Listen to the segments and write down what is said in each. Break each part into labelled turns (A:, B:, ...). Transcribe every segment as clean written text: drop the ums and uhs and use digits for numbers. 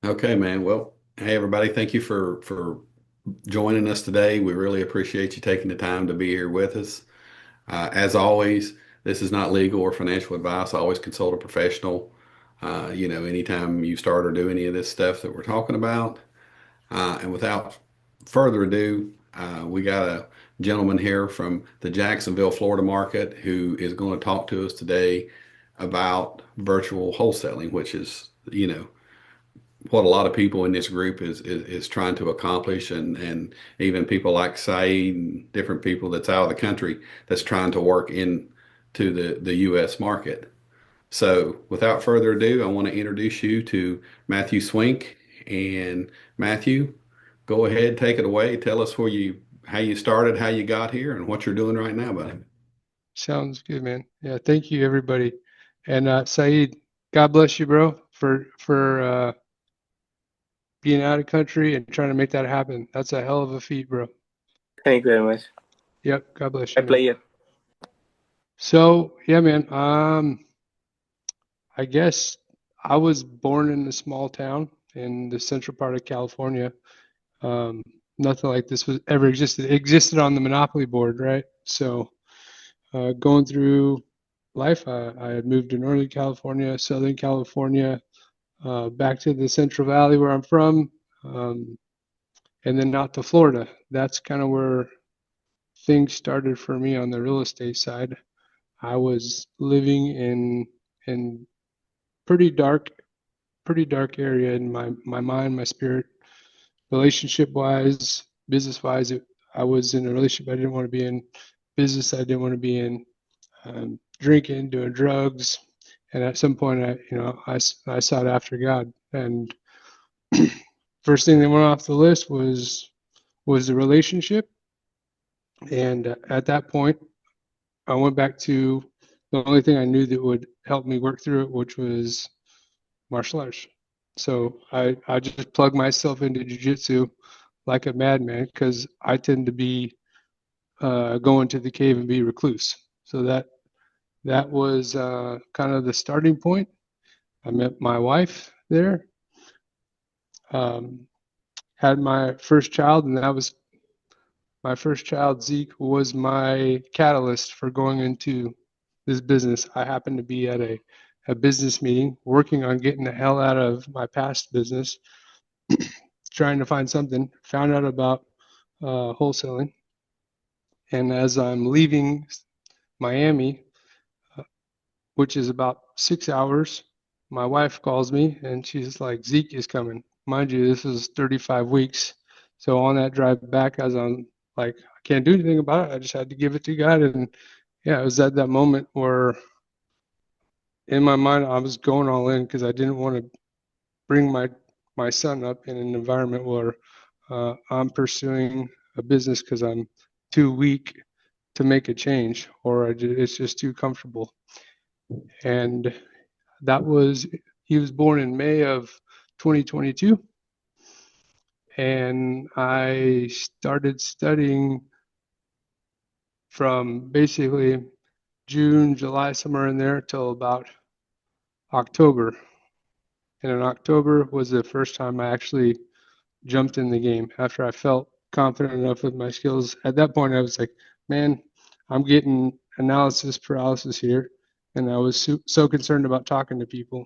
A: Okay, man. Well, hey everybody, thank you for joining us today. We really appreciate you taking the time to be here with us. As always, this is not legal or financial advice. Always consult a professional. Anytime you start or do any of this stuff that we're talking about. And without further ado, we got a gentleman here from the Jacksonville, Florida market who is going to talk to us today about virtual wholesaling, which is, what a lot of people in this group is trying to accomplish, and even people like Saeed and different people that's out of the country that's trying to work into the U.S. market. So without further ado, I want to introduce you to Matthew Swink. And Matthew, go ahead, take it away. Tell us how you started, how you got here, and what you're doing right now, buddy.
B: Sounds good, man. Yeah, thank you, everybody. And Saeed, God bless you, bro, for being out of country and trying to make that happen. That's a hell of a feat, bro.
C: Thank you very much.
B: Yep, God bless
C: My
B: you, man.
C: pleasure.
B: So yeah, man. I guess I was born in a small town in the central part of California. Um, Nothing like this was ever existed. It existed on the Monopoly board, right? So going through life, I had moved to Northern California, Southern California, back to the Central Valley where I'm from, um, and then out to Florida. That's kind of where things started for me on the real estate side. I was living in pretty dark, pretty dark area in my mind, my spirit, relationship wise, business wise. I was in a relationship I didn't want to be in, business I didn't want to be in, drinking, doing drugs, and at some point, I sought after God, and first thing that went off the list was the relationship, and at that point, I went back to the only thing I knew that would help me work through it, which was martial arts. So I just plugged myself into jujitsu like a madman because I tend to be go into the cave and be recluse. So that was kind of the starting point. I met my wife there, um, had my first child, and that was my first child. Zeke was my catalyst for going into this business. I happened to be at a business meeting working on getting the hell out of my past business, trying to find something, found out about wholesaling. And as I'm leaving Miami, uh, which is about 6 hours, my wife calls me and she's like, Zeke is coming. Mind you, this is 35 weeks. So on that drive back, as I'm like, I can't do anything about it. I just had to give it to God. And yeah, it was at that moment where in my mind, I was going all in because I didn't want to bring my son up in an environment where I'm pursuing a business because I'm too weak to make a change, or it's just too comfortable. And that was he was born in May of 2022, and I started studying from basically June, July, somewhere in there till about October. And in October was the first time I actually jumped in the game after I felt confident enough with my skills. At that point, I was like, man, I'm getting analysis paralysis here. And I was so concerned about talking to people.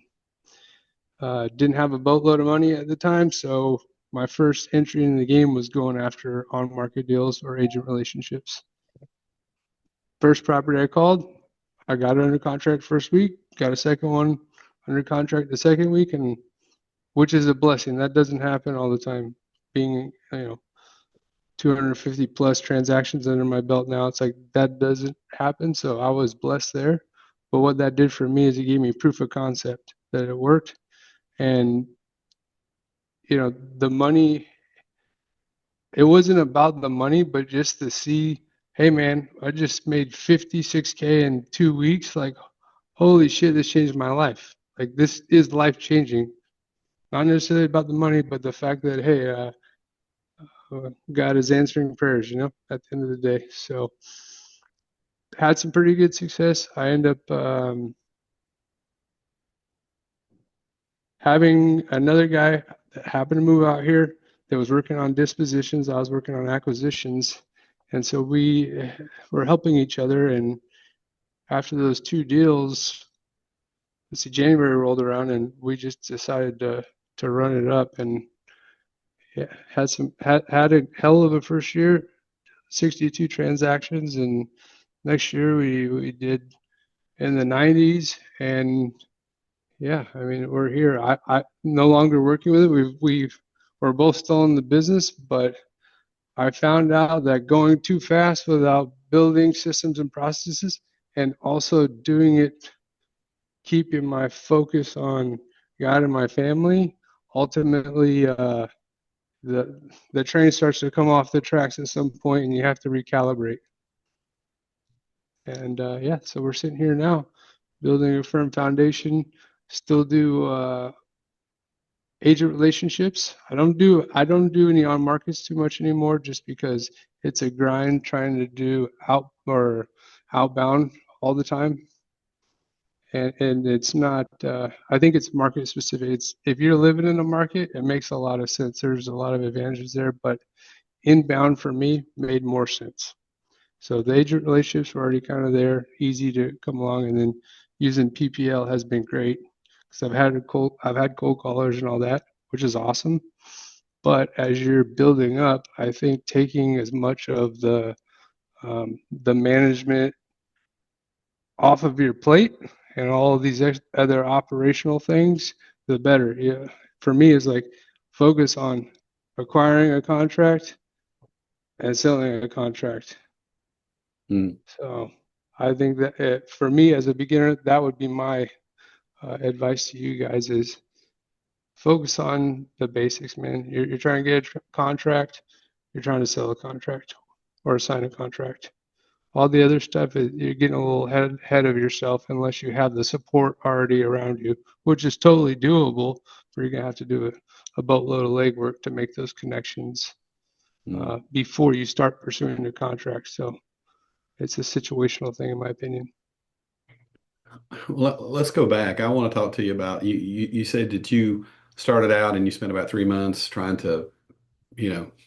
B: Didn't have a boatload of money at the time. So my first entry in the game was going after on market deals or agent relationships. First property I called, I got it under contract first week, got a second one under contract the second week, and which is a blessing. That doesn't happen all the time. Being, 250 plus transactions under my belt now, it's like that doesn't happen. So I was blessed there. But what that did for me is it gave me proof of concept that it worked. And, the money, it wasn't about the money, but just to see, hey man, I just made 56K in 2 weeks. Like, holy shit, this changed my life. Like, this is life changing. Not necessarily about the money, but the fact that, hey, God is answering prayers, at the end of the day. So had some pretty good success. I end up having another guy that happened to move out here that was working on dispositions. I was working on acquisitions. And so we were helping each other. And after those two deals, let's see, January rolled around and we just decided to run it up, and yeah, had a hell of a first year, 62 transactions, and next year we did in the 90s. And yeah, I mean, we're here. I no longer working with it. We're both still in the business, but I found out that going too fast without building systems and processes, and also doing it, keeping my focus on God and my family, ultimately, the the train starts to come off the tracks at some point, and you have to recalibrate. And yeah, so we're sitting here now, building a firm foundation. Still do agent relationships. I don't do any on markets too much anymore, just because it's a grind trying to do outbound all the time. And it's not. I think it's market specific. It's if you're living in a market, it makes a lot of sense. There's a lot of advantages there, but inbound for me made more sense. So the agent relationships were already kind of there, easy to come along, and then using PPL has been great because I've had cold callers and all that, which is awesome. But as you're building up, I think taking as much of the management off of your plate and all of these other operational things, the better. Yeah, for me, is like focus on acquiring a contract and selling a contract.
A: Mm.
B: So I think that for me as a beginner, that would be my advice to you guys is focus on the basics, man. You're trying to get a contract, you're trying to sell a contract or sign a contract. All the other stuff is you're getting a little ahead of yourself unless you have the support already around you, which is totally doable. But you're gonna have to do a boatload of legwork to make those connections
A: Mm.
B: before you start pursuing the contract. So it's a situational thing, in my opinion.
A: Let's go back. I want to talk to you about you said that you started out and you spent about 3 months trying to,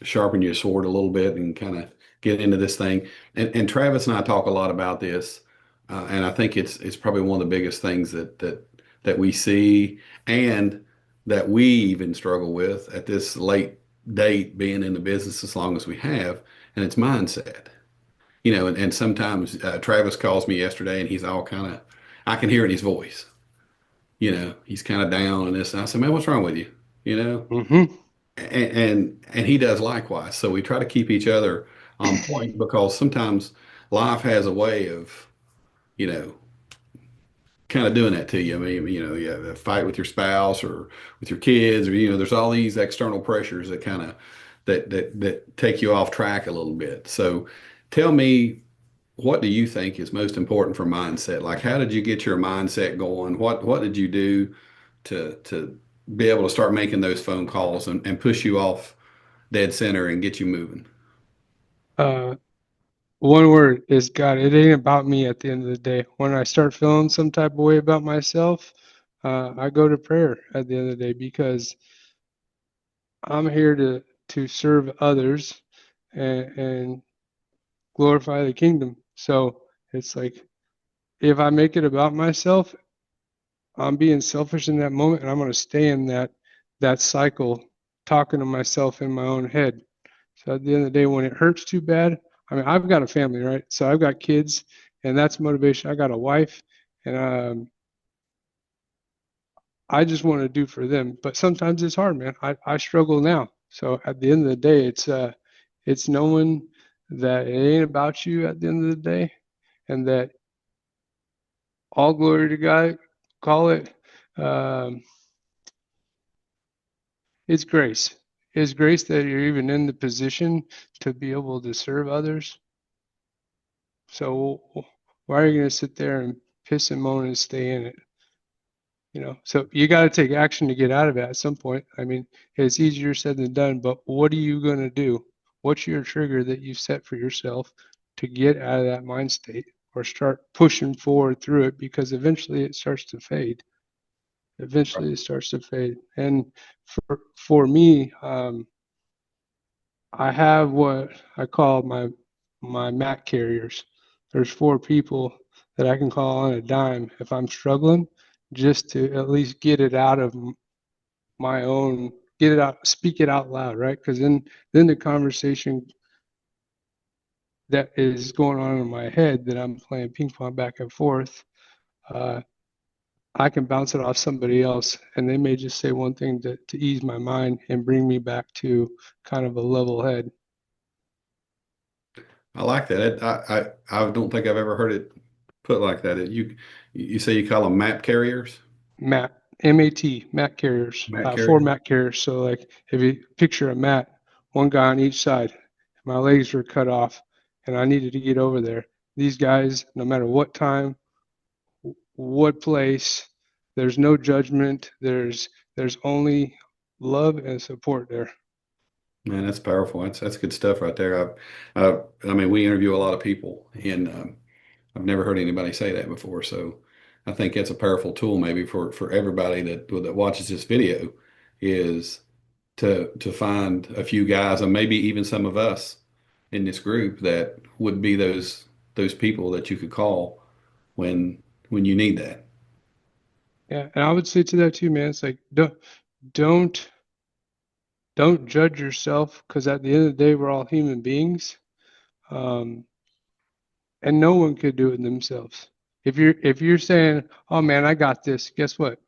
A: sharpen your sword a little bit and kind of get into this thing. And Travis and I talk a lot about this, and I think it's probably one of the biggest things that we see and that we even struggle with at this late date, being in the business as long as we have, and it's mindset. And sometimes Travis calls me yesterday and he's all kind of, I can hear it in his voice. He's kind of down and this. And I said, man, what's wrong with you? You know,
B: Mm-hmm.
A: and he does likewise. So we try to keep each other on point because sometimes life has a way of, you know, kind of doing that to you. I mean, you have a fight with your spouse or with your kids, or there's all these external pressures that kind of that take you off track a little bit. So tell me, what do you think is most important for mindset? Like, how did you get your mindset going? What did you do to be able to start making those phone calls and push you off dead center and get you moving?
B: Uh, One word is God. It ain't about me at the end of the day. When I start feeling some type of way about myself, I go to prayer at the end of the day because I'm here to serve others and glorify the kingdom. So it's like if I make it about myself, I'm being selfish in that moment, and I'm going to stay in that cycle, talking to myself in my own head. So at the end of the day, when it hurts too bad, I mean, I've got a family, right? So I've got kids, and that's motivation. I got a wife, and I just want to do for them. But sometimes it's hard, man. I struggle now. So at the end of the day, it's knowing that it ain't about you at the end of the day, and that all glory to God. Call it. Um, it's grace. It's grace that you're even in the position to be able to serve others. So why are you going to sit there and piss and moan and stay in it? So you got to take action to get out of it at some point. I mean, it's easier said than done, but what are you going to do? What's your trigger that you set for yourself to get out of that mind state or start pushing forward through it, because eventually it starts to fade. Eventually, it starts to fade. And for me, I have what I call my mat carriers. There's four people that I can call on a dime if I'm struggling, just to at least get it out of my own, get it out, speak it out loud, right? Because then the conversation that is going on in my head that I'm playing ping pong back and forth, uh, I can bounce it off somebody else, and they may just say one thing to ease my mind and bring me back to kind of a level head.
A: I like that. I don't think I've ever heard it put like that. You say you call them map carriers,
B: Mat, M-A-T, mat carriers,
A: mat
B: four
A: carriers.
B: mat carriers. So like if you picture a mat, one guy on each side, my legs were cut off and I needed to get over there. These guys, no matter what time, what place, there's no judgment. There's only love and support there.
A: Man, that's powerful. That's good stuff right there. I mean, we interview a lot of people, and I've never heard anybody say that before. So I think that's a powerful tool maybe for everybody that watches this video is to find a few guys and maybe even some of us in this group that would be those people that you could call when you need that.
B: Yeah, and I would say to that too, man. It's like don't don't judge yourself because at the end of the day, we're all human beings. Um, and no one could do it themselves. If you're saying, "Oh man, I got this," guess what?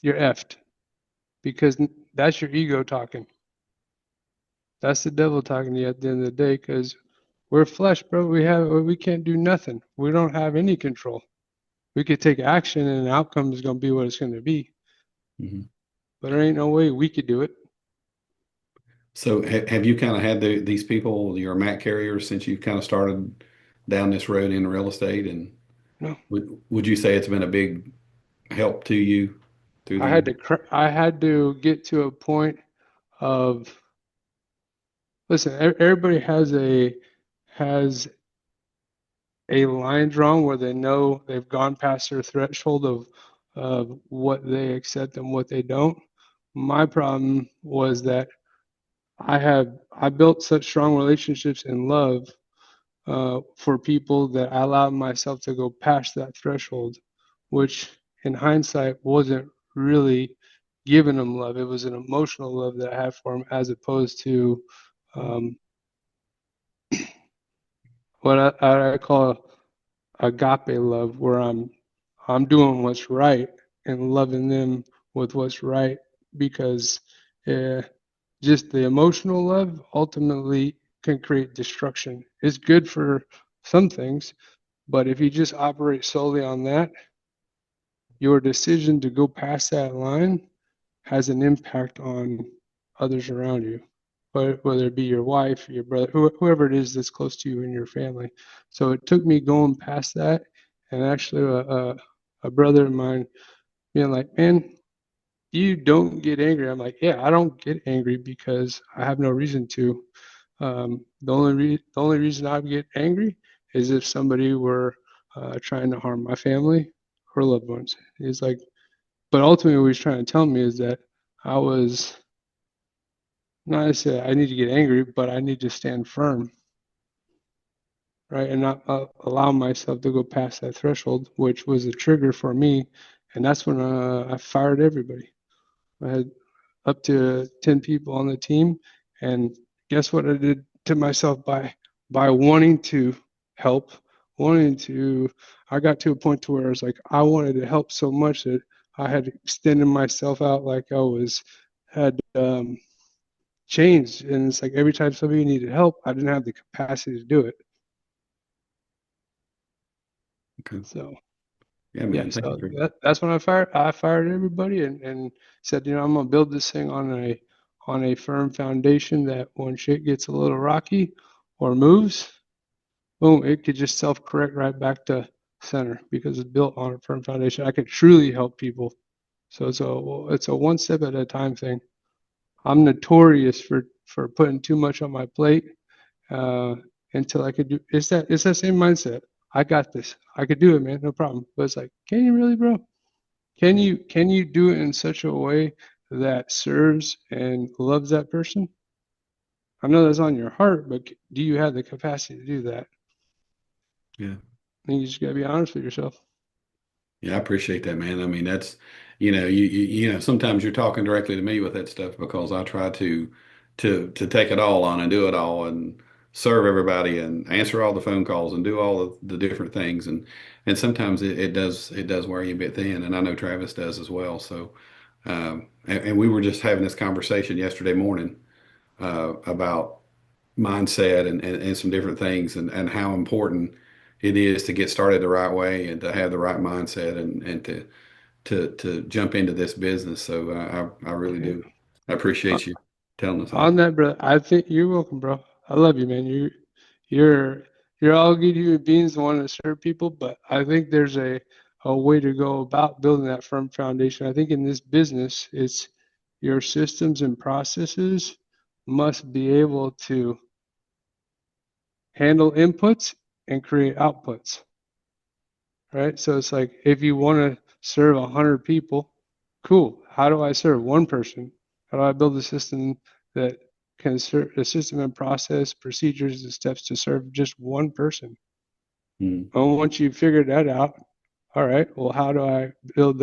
B: You're effed because that's your ego talking. That's the devil talking to you at the end of the day because we're flesh, bro. We can't do nothing. We don't have any control. We could take action and the outcome is going to be what it's going to be,
A: Mhm.
B: but there ain't no way we could do it.
A: So have you kind of had these people, your mat carriers, since you've kind of started down this road in real estate? And
B: No,
A: would you say it's been a big help to you through the?
B: I had to get to a point of listen. Everybody has a line drawn where they know they've gone past their threshold of what they accept and what they don't. My problem was that I built such strong relationships in love for people that I allowed myself to go past that threshold, which in hindsight wasn't really giving them love. It was an emotional love that I had for them, as opposed to um, what I call agape love, where I'm doing what's right and loving them with what's right because uh, just the emotional love ultimately can create destruction. It's good for some things, but if you just operate solely on that, your decision to go past that line has an impact on others around you, whether it be your wife, your brother, whoever it is that's close to you in your family. So it took me going past that, and actually a brother of mine being like, "Man, you don't get angry." I'm like, "Yeah, I don't get angry because I have no reason to. The only reason I would get angry is if somebody were trying to harm my family or loved ones." He's like, but ultimately, what he's trying to tell me is that I was not to say I need to get angry, but I need to stand firm, right, and not allow myself to go past that threshold, which was a trigger for me, and that's when I fired everybody. I had up to 10 people on the team, and guess what I did to myself by wanting to help, wanting to. I got to a point to where I was like, I wanted to help so much that I had extended myself out like I was had changed, and it's like every time somebody needed help, I didn't have the capacity to do it.
A: Okay.
B: So
A: Yeah,
B: yeah,
A: man. Thank you
B: so
A: for.
B: that's when I fired everybody and said, I'm gonna build this thing on a firm foundation that when shit gets a little rocky or moves, boom, it could just self-correct right back to center because it's built on a firm foundation. I could truly help people. So it's a one step at a time thing. I'm notorious for putting too much on my plate uh, until I could do. It's that same mindset. I got this. I could do it, man. No problem. But it's like, can you really, bro? Can you do it in such a way that serves and loves that person? I know that's on your heart, but do you have the capacity to do that?
A: Yeah.
B: I think you just gotta be honest with yourself.
A: Yeah, I appreciate that, man. I mean, that's, sometimes you're talking directly to me with that stuff because I try to take it all on and do it all and serve everybody and answer all the phone calls and do all of the different things. And sometimes it does wear you a bit thin. And I know Travis does as well. So, and we were just having this conversation yesterday morning, about mindset and some different things and how important it is to get started the right way and to have the right mindset and to jump into this business. So I really
B: Yeah.
A: do. I appreciate you telling us
B: On
A: all.
B: that, brother, I think you're welcome, bro. I love you, man. You're you're all good human beings wanting to serve people, but I think there's a way to go about building that firm foundation. I think in this business, it's your systems and processes must be able to handle inputs and create outputs, right? So it's like if you want to serve 100 people, cool. How do I serve one person? How do I build a system that can serve a system and process, procedures, and steps to serve just one person?
A: Mm,
B: And once you figure that out, all right, well, how do I build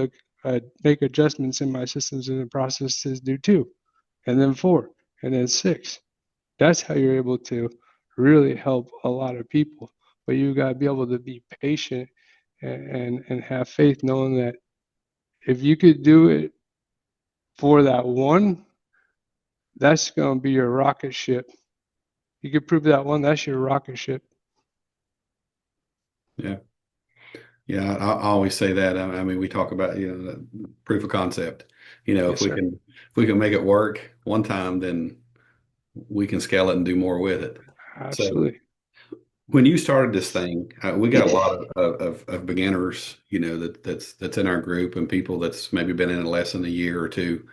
B: make adjustments in my systems and processes? Do two, and then four, and then six. That's how you're able to really help a lot of people. But you got to be able to be patient and have faith, knowing that if you could do it for that one, that's going to be your rocket ship. You could prove that one, that's your rocket ship.
A: yeah. Yeah. I always say that. I mean, we talk about, the proof of concept.
B: Yes,
A: If we
B: sir.
A: can make it work one time, then we can scale it and do more with it. So
B: Absolutely.
A: when you started this thing, we got a lot of beginners, that's in our group and people that's maybe been in it less than a year or two.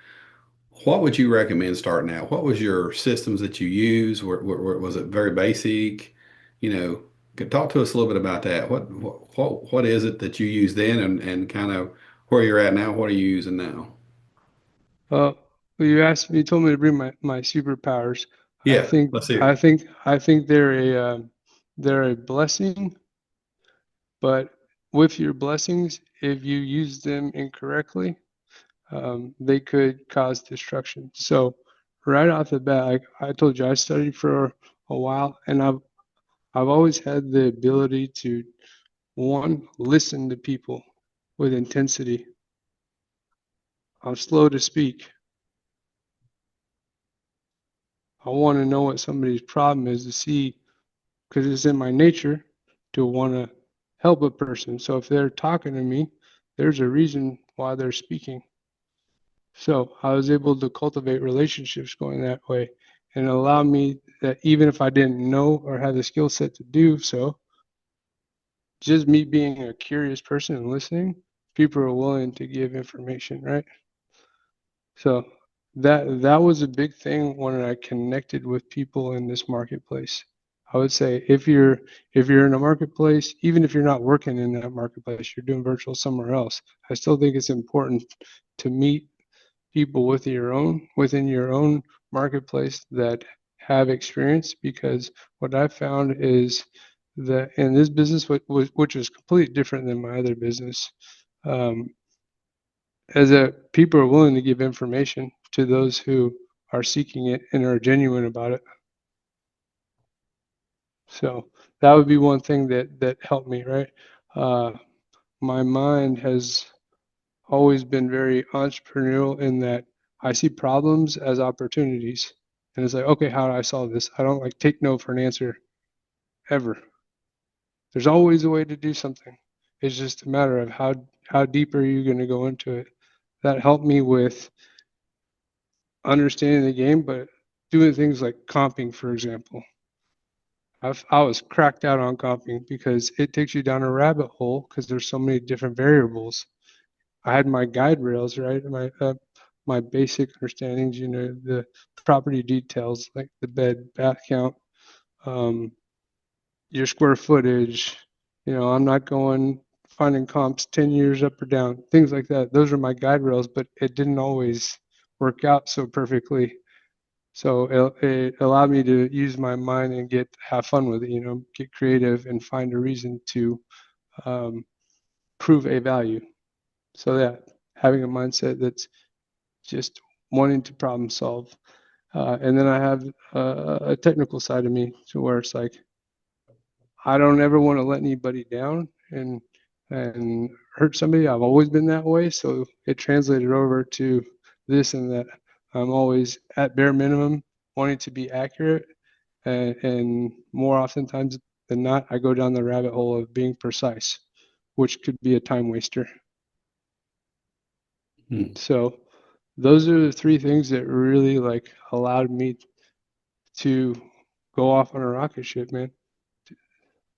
A: What would you recommend starting out? What was your systems that you use? Was it very basic? Could talk to us a little bit about that. What is it that you used then and kind of where you're at now? What are you using now?
B: Well, you told me to bring my superpowers. I
A: Yeah,
B: think,
A: let's hear
B: I
A: it.
B: think, I think they're a blessing, but with your blessings, if you use them incorrectly, they could cause destruction. So right off the bat, like I told you, I studied for a while, and I've always had the ability to one listen to people with intensity. I'm slow to speak. I want to know what somebody's problem is to see because it's in my nature to want to help a person. So if they're talking to me, there's a reason why they're speaking. So I was able to cultivate relationships going that way and allow me that even if I didn't know or have the skill set to do so, just me being a curious person and listening, people are willing to give information, right? So that was a big thing when I connected with people in this marketplace. I would say if you're in a marketplace, even if you're not working in that marketplace, you're doing virtual somewhere else. I still think it's important to meet people within your own marketplace that have experience because what I found is that in this business, which is completely different than my other business, um, is that people are willing to give information to those who are seeking it and are genuine about it. So that would be one thing that helped me, right? Uh, my mind has always been very entrepreneurial in that I see problems as opportunities. And it's like, okay, how do I solve this? I don't like take no for an answer ever. There's always a way to do something. It's just a matter of how deep are you going to go into it. That helped me with understanding the game, but doing things like comping, for example. I was cracked out on comping because it takes you down a rabbit hole because there's so many different variables. I had my guide rails, right? My basic understandings, the property details like the bed, bath count, um, your square footage. I'm not going finding comps 10 years up or down, things like that. Those are my guide rails, but it didn't always work out so perfectly. So it allowed me to use my mind and have fun with it, get creative and find a reason to um, prove a value. So that having a mindset that's just wanting to problem solve. And then I have a technical side of me to where it's like I don't ever want to let anybody down and hurt somebody. I've always been that way, so it translated over to this and that. I'm always at bare minimum wanting to be accurate, and more oftentimes than not, I go down the rabbit hole of being precise, which could be a time waster.
A: Hmm.
B: So those are the three things that really like allowed me to go off on a rocket ship, man,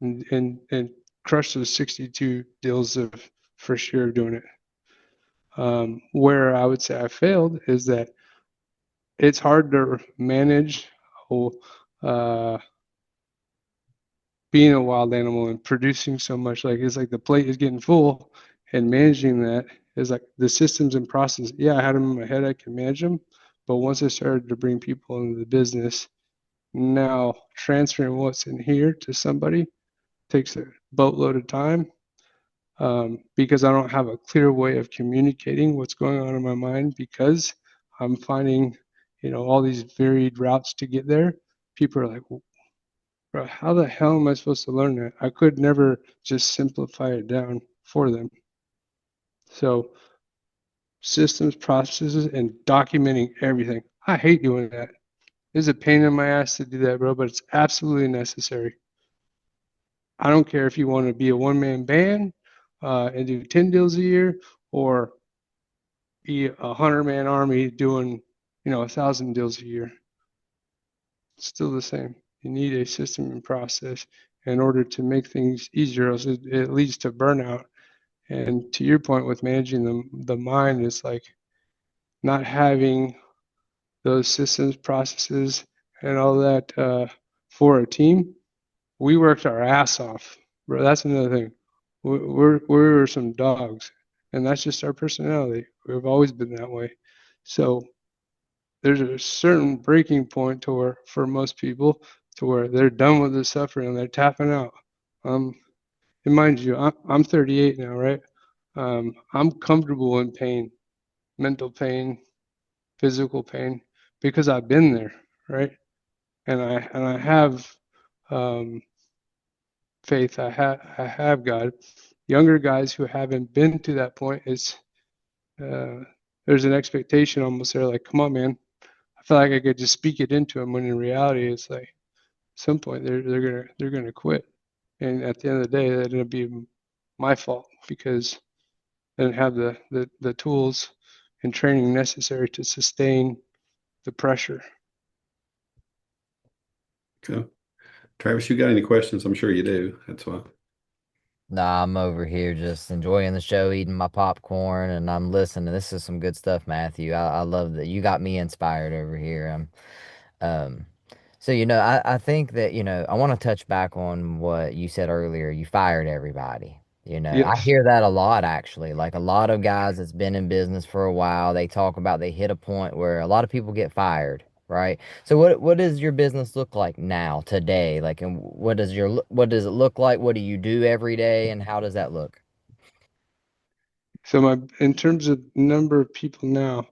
B: and crush those 62 deals of first year of doing it. Where I would say I failed is that it's hard to manage uh, being a wild animal and producing so much. Like it's like the plate is getting full, and managing that is like the systems and process. Yeah, I had them in my head, I can manage them, but once I started to bring people into the business, now transferring what's in here to somebody takes a boatload of time, because I don't have a clear way of communicating what's going on in my mind because I'm finding, all these varied routes to get there. People are like, bro, how the hell am I supposed to learn that? I could never just simplify it down for them. So systems, processes, and documenting everything. I hate doing that. It's a pain in my ass to do that, bro, but it's absolutely necessary. I don't care if you want to be a one-man band and do 10 deals a year, or be a 100-man army doing, 1,000 deals a year. It's still the same. You need a system and process in order to make things easier, else it leads to burnout. And to your point with managing the mind, is like not having those systems, processes, and all that for a team. We worked our ass off, bro. That's another thing. We're some dogs, and that's just our personality. We've always been that way. So there's a certain breaking point to where, for most people, to where they're done with the suffering and they're tapping out. Um, and mind you, I'm 38 now, right? I'm comfortable in pain, mental pain, physical pain, because I've been there, right? And I have um, faith. I have God. Younger guys who haven't been to that point, is uh, there's an expectation almost there, like, come on, man. I feel like I could just speak it into them, when in reality, it's like at some point they're gonna quit, and at the end of the day, that'll be my fault because I didn't have the tools and training necessary to sustain the pressure.
A: Okay. Travis, you got any questions? I'm sure you do. That's why.
C: Nah, I'm over here just enjoying the show, eating my popcorn, and I'm listening. This is some good stuff, Matthew. I love that you got me inspired over here. Um, so I think that I want to touch back on what you said earlier. You fired everybody. I
B: Yes.
C: hear that a lot actually. Like a lot of guys that's been in business for a while, they talk about they hit a point where a lot of people get fired, right? So what does your business look like now today? Like, and what does it look like? What do you do every day, and how does that look?
B: So in terms of number of people now,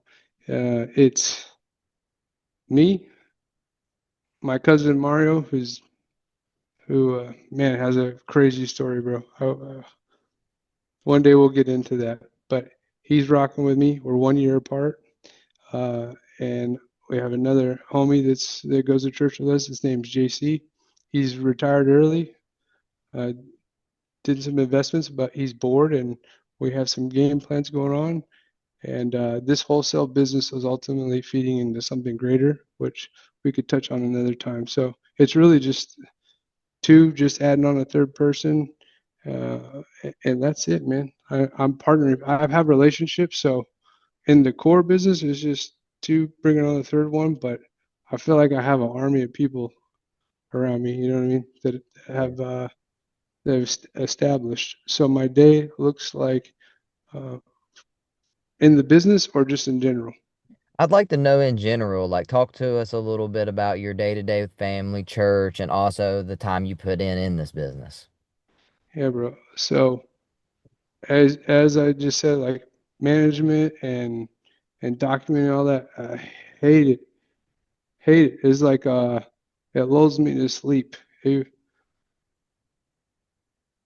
B: it's me, my cousin Mario, who man has a crazy story, bro. One day we'll get into that, but he's rocking with me. We're 1 year apart, uh, and we have another homie that goes to church with us. His name's JC. He's retired early, uh, did some investments, but he's bored, and we have some game plans going on. And this wholesale business is ultimately feeding into something greater, which we could touch on another time. So it's really just two, just adding on a third person, and that's it, man. I'm partnering. I have relationships, so in the core business, it's just two bringing on the third one. But I feel like I have an army of people around me. You know what I mean? That have established. So my day looks like uh, in the business or just in general.
C: I'd like to know in general, like talk to us a little bit about your day to day with family, church, and also the time you put in this business.
B: Yeah, bro. So as I just said, like management and documenting all that, I hate it. Hate it. It's like it lulls me to sleep.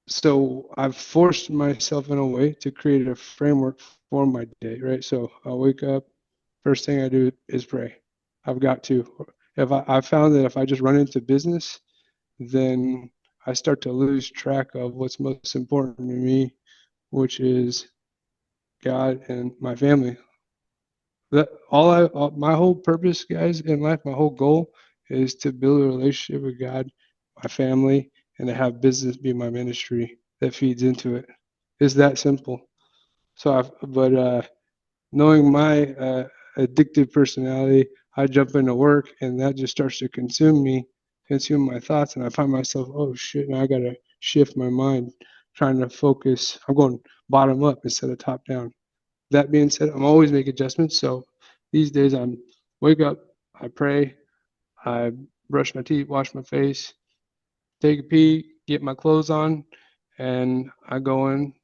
B: So I've forced myself in a way to create a framework for my day, right? So I wake up, first thing I do is pray. I've got to. If I found that if I just run into business, then I start to lose track of what's most important to me, which is God and my family. My whole purpose, guys, in life, my whole goal is to build a relationship with God, my family, and to have business be my ministry that feeds into it. It's that simple. But knowing my addictive personality, I jump into work and that just starts to consume my thoughts, and I find myself, oh shit, now I gotta shift my mind, trying to focus. I'm going bottom up instead of top down. That being said, I'm always make adjustments. So these days I'm wake up, I pray, I brush my teeth, wash my face, take a pee, get my clothes on, and I go in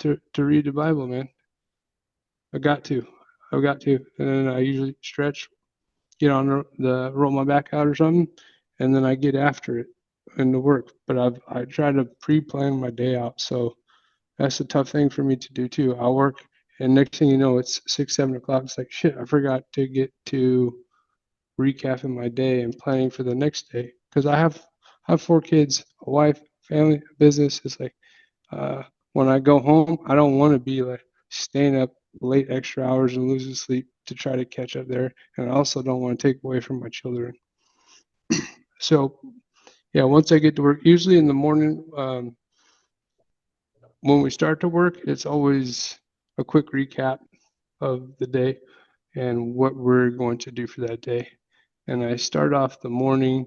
B: to read the Bible, man. I got to. I've got to. And then I usually stretch, get on roll my back out or something, and then I get after it in the work. But I try to pre-plan my day out. So that's a tough thing for me to do too. I'll work, and next thing you know, it's 6, 7 o'clock. It's like shit. I forgot to get to recapping my day and planning for the next day because I have 4 kids, a wife, family, business. It's like uh, when I go home, I don't want to be like staying up late extra hours and losing sleep to try to catch up there, and I also don't want to take away from my children. So yeah, once I get to work, usually in the morning, when we start to work, it's always a quick recap of the day and what we're going to do for that day. And I start off the morning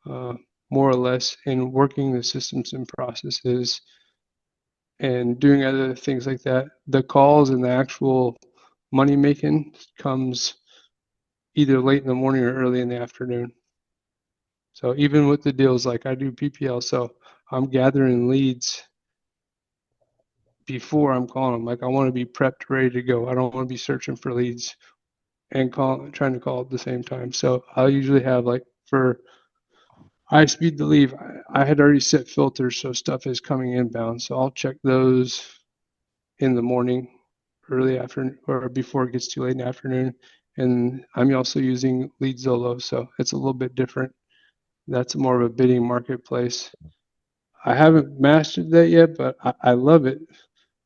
B: uh, more or less in working the systems and processes and doing other things like that. The calls and the actual money making comes either late in the morning or early in the afternoon. So even with the deals, like I do PPL, so I'm gathering leads before I'm calling them. Like I want to be prepped, ready to go. I don't want to be searching for leads and trying to call at the same time. So I'll usually have like for high speed to leave, I had already set filters, so stuff is coming inbound. So I'll check those in the morning, early afternoon, or before it gets too late in the afternoon. And I'm also using Lead Zolo, so it's a little bit different. That's more of a bidding marketplace. I haven't mastered that yet, but I love it.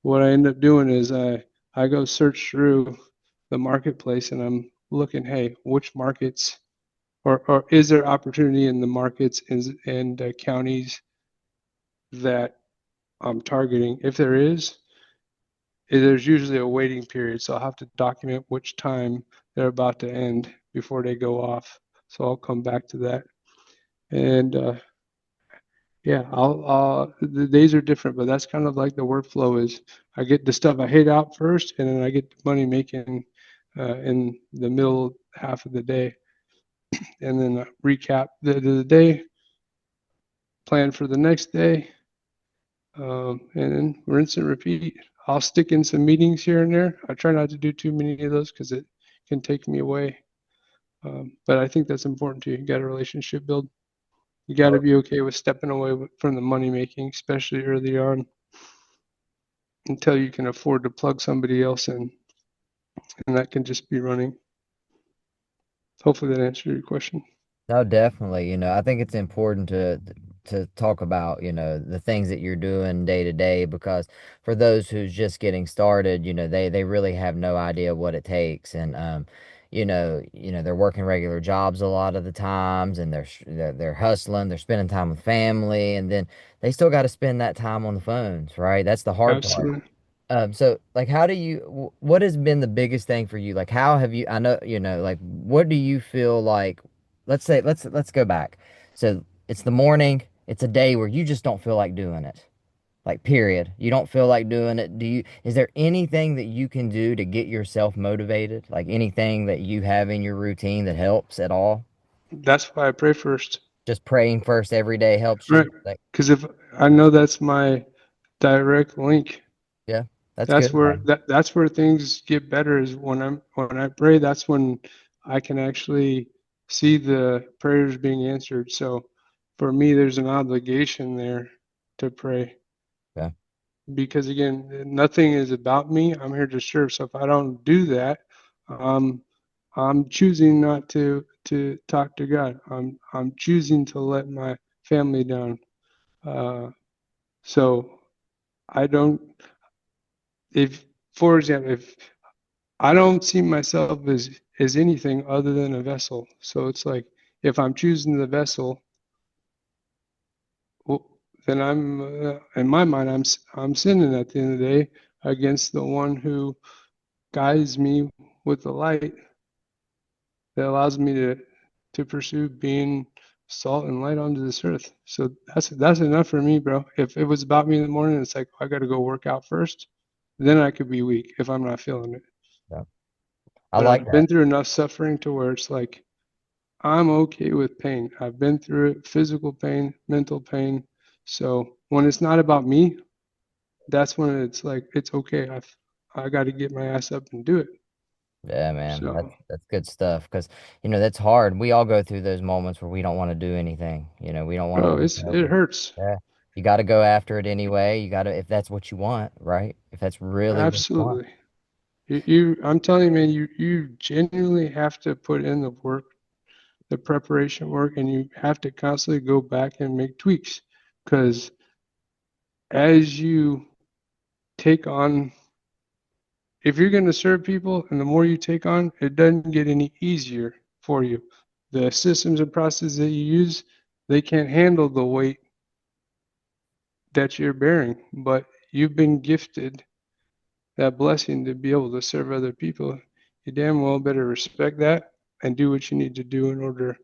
B: What I end up doing is I go search through the marketplace and I'm looking, hey, which markets or is there opportunity in the markets and counties that I'm targeting? If there is, there's usually a waiting period, so I'll have to document which time they're about to end before they go off. So I'll come back to that. And yeah, the days are different, but that's kind of like the workflow is I get the stuff I hate out first, and then I get the money making in the middle half of the day, and then recap the day, plan for the next day, and then rinse and repeat. I'll stick in some meetings here and there. I try not to do too many of those because it can take me away. But I think that's important too. You got a relationship build. You got to be okay with stepping away from the money making, especially early on, until you can afford to plug somebody else in, and that can just be running. Hopefully that answered your question.
C: No, definitely. I think it's important to talk about, the things that you're doing day to day because for those who's just getting started, they really have no idea what it takes and they're working regular jobs a lot of the times and they're hustling, they're spending time with family and then they still got to spend that time on the phones, right? That's the hard part.
B: Absolutely.
C: So like, what has been the biggest thing for you? Like, how have you, I know, like, what do you feel like, let's say, let's go back. So it's the morning, it's a day where you just don't feel like doing it. Like, period. You don't feel like doing it. Is there anything that you can do to get yourself motivated? Like anything that you have in your routine that helps at all?
B: That's why I pray first,
C: Just praying first every day helps you?
B: right?
C: Like,
B: Because if I know that's my direct link,
C: yeah, that's good, man.
B: that's where things get better is when I pray, that's when I can actually see the prayers being answered. So for me, there's an obligation there to pray
C: Yeah,
B: because again, nothing is about me. I'm here to serve. So if I don't do that, um, I'm choosing not to talk to God. I'm choosing to let my family down. So I don't. If, for example, if I don't see myself as anything other than a vessel, so it's like if I'm choosing the vessel, well, then in my mind, I'm sinning at the end of the day against the one who guides me with the light that allows me to pursue being salt and light onto this earth. So that's enough for me, bro. If it was about me in the morning, it's like I got to go work out first. Then I could be weak if I'm not feeling it.
C: yeah. I
B: But
C: like
B: I've
C: that.
B: been through enough suffering to where it's like I'm okay with pain. I've been through it, physical pain, mental pain. So when it's not about me, that's when it's like it's okay. I got to get my ass up and do it.
C: Yeah, man.
B: So,
C: That's good stuff because that's hard. We all go through those moments where we don't want to do anything. We don't want to
B: bro,
C: wake up.
B: it hurts.
C: Yeah. You got to go after it anyway. You got to if that's what you want, right? If that's really what you want.
B: Absolutely. I'm telling you, man, you genuinely have to put in the work, the preparation work, and you have to constantly go back and make tweaks. Because as you take on, if you're going to serve people, and the more you take on, it doesn't get any easier for you. The systems and processes that you use, they can't handle the weight that you're bearing, but you've been gifted that blessing to be able to serve other people. You damn well better respect that and do what you need to do in order